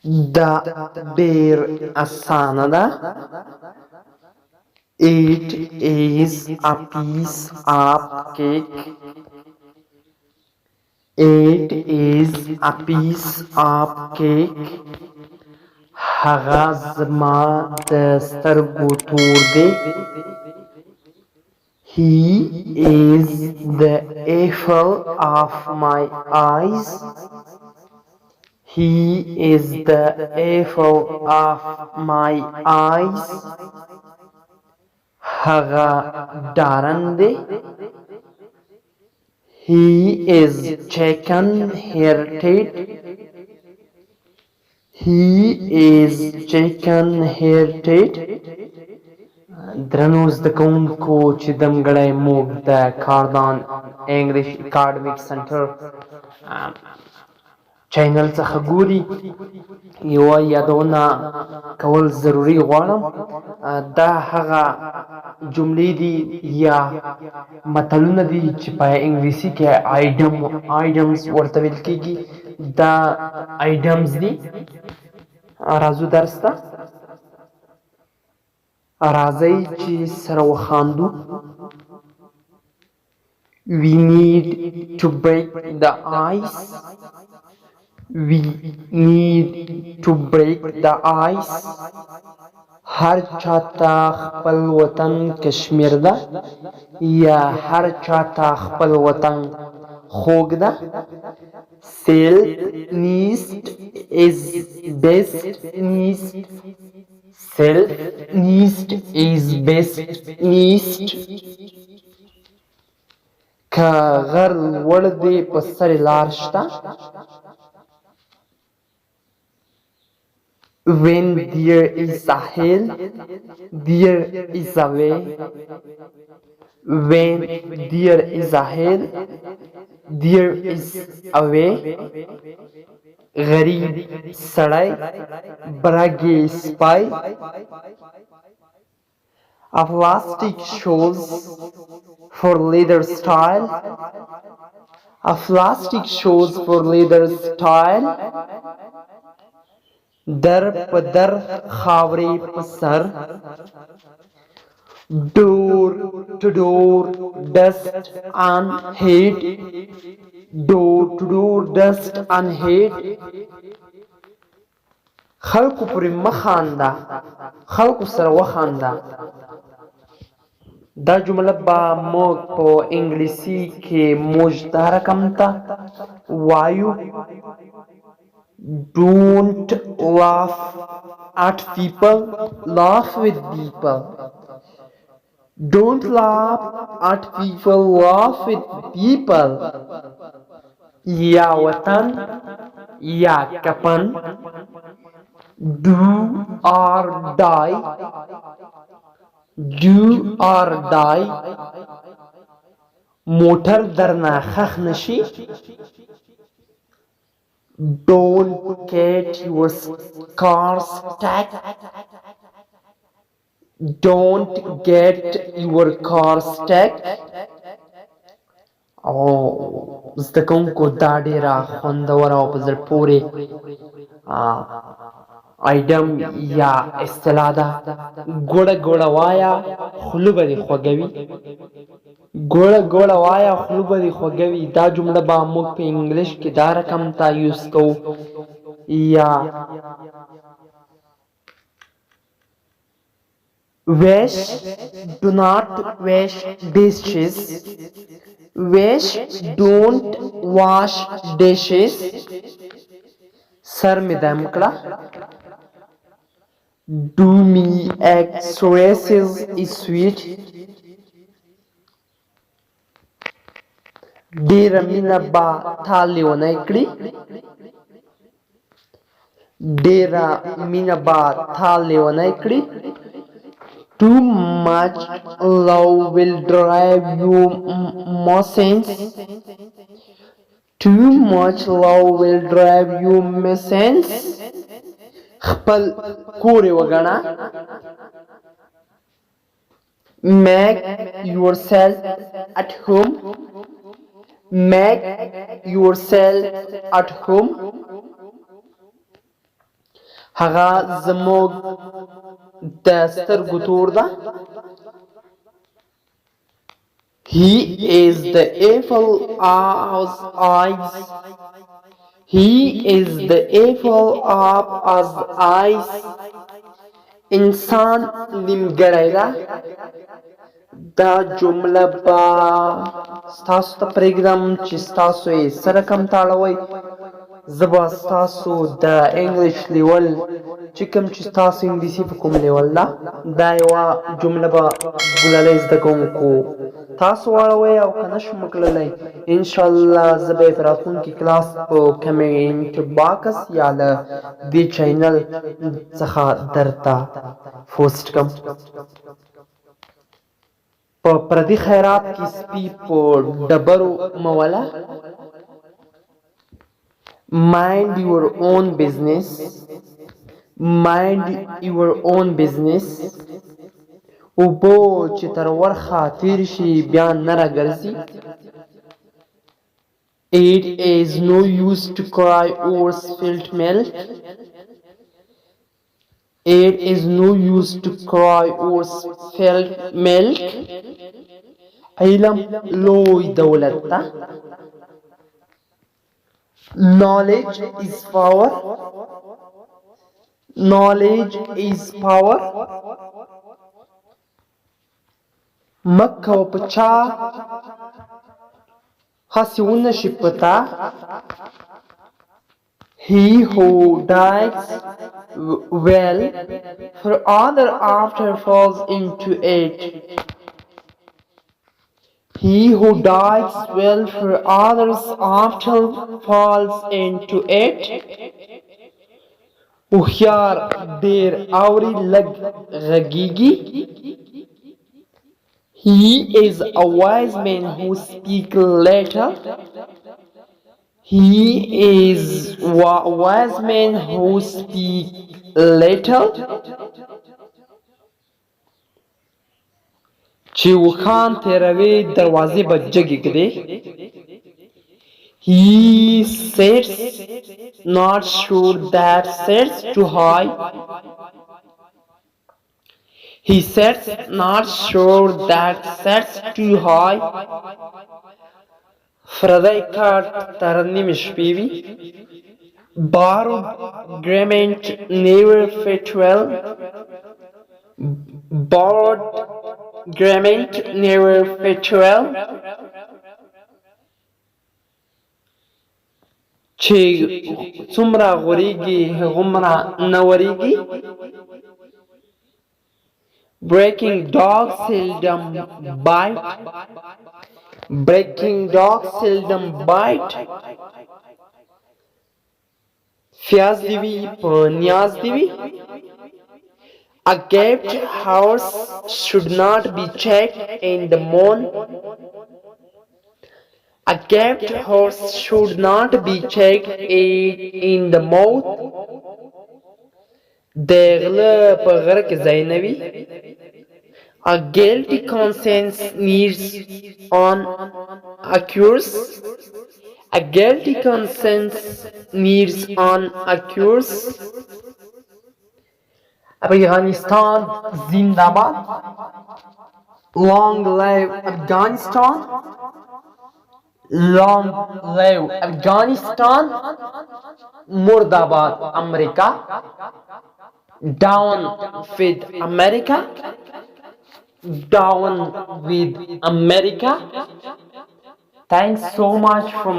دا ډیر اسانه ده. It is a piece of cake. It is a piece of cake. هغه زما د سترګو تور دی. He is the apple of my eyes. He is the apple of my eyes. هغه ډارن دی. He is chicken-hearted. He is chicken-hearted. درنو زده کوونکو چې دمګړی موږ د کاردان انګلیش اکاډمیک سنټر چینل څخه ګوري، یوه یادونه کول ضروري غواړم. دا هغه جملې دي یا متلونه دي چې په انګلیسي کې آیډمز ورته ویل کېږي. دا آیډمز دي. راځو درس ته. راځئ چې سره وخاندو. We need to break the ice. We need to break the ice. هر چاته خپل وطن کشمیر ده یا هر چاته خپل وطن خوږ ده. Self nist is best nist. Self nist is best nist. که غر لوړ دی په سر لار شته. When there is a hill, there is a way. When there is a hill, there is a way. غریب سړی برګې سپی. A plastic shoes for leather style. A plastic shoes for leather style. در په در خاورې په سر. Door to door dust and hate. Door to door dust and hate. خلکو پرې مخانده، خلکو سره وخانده. دا جمله به موږ په انګلیسي کې موږ دا رقم ته وایو. Don't laugh at people, laugh with people. Don't laugh at people, laugh with people. یا وطن یا کپن. Do or die. Do or die. موټر درنه خخ نشي. Don't get your car stuck. Don't get your car stuck. زده کوونکو دا ډېره خوندوره او په زړه پورې آیډم یا اصطلاح ده. ګوړه ګوړه وایه خوله به دې خوږوي. ګوړه ګوړه وایه خوله به دې خوږوي. دا جمله به موږ په انګلیش کې دا رقم ته یوز کوو. یا wash, do not wash dishes. Wash, don't wash dishes. سر می دم کړه. Do me exercises is sweet. ډېره مینه به تا لیونی کړي. ډېره مینه به تا لیونی کړي. Too much love will drive you insane. Too much love will drive you insane. خپل کور وګڼه. Make yourself at home. Make yourself at home. هغه زموږ د سترګو تور ده. He is the apple of eyes. He is the apple of his eyes. انسان نیمګړی ده. دا جمله به ستاسو ته پرېږدم چې ستاسو یې څه رقم ته اړوئ. زه به ستاسو د انګلیش لیول چې کوم چې ستاسو انګلیسي په کوم لیول ده دا یوه جمله به ګلالۍ زده کوونکو تاسو واړوئ او که نه شم کړلی انشاءالله زه به یې په راتلونکي کلاس په کمنټ باکس یا له دې چینل څخه درته پوسټ کړم. په پردي خیرات کې سپي په ډبرو مه وله. Mind your own business. Mind your own business. اوبو چې تر ورخه تیر شي بیا نه راګرځي. It is no use to cry over spilt milk. It is no use to cry over spilt milk. علم لوی دولت ده. Knowledge is power. Knowledge is power. مکه و پچا هسی ونشي پتا. He who dies well for other after falls into it. He who dies well for others after falls into it. هوښیار ډېر اوري لږ غږیږي. He is a wise man who speaks little. He is a wise man who speaks little. چې وخان تیروي دروازې به جګې کړي. He sits not sure that sits too high. He sits not sure that sits too high. پردی کارت تر نیمې شپې وي. Borrowed garment never fit well. Borrowed garment never fit well. چې څومره غوریږي هغومره نه وریږي. Breaking dogs seldom bite. Breaking dogs seldom bite. پیاز دی وي په نیاز دی وي. A gapped horse should not be checked in the moon. A gapped horse should not be checked in the mouth. د غله په غره کې ځای نه وي. A guilty conscience needs an accuse. A guilty conscience needs an accuse. Afghanistan Zindabad. Long live Afghanistan. Long live Afghanistan. Murdabad America. Down with America. Down with America. Thanks so much for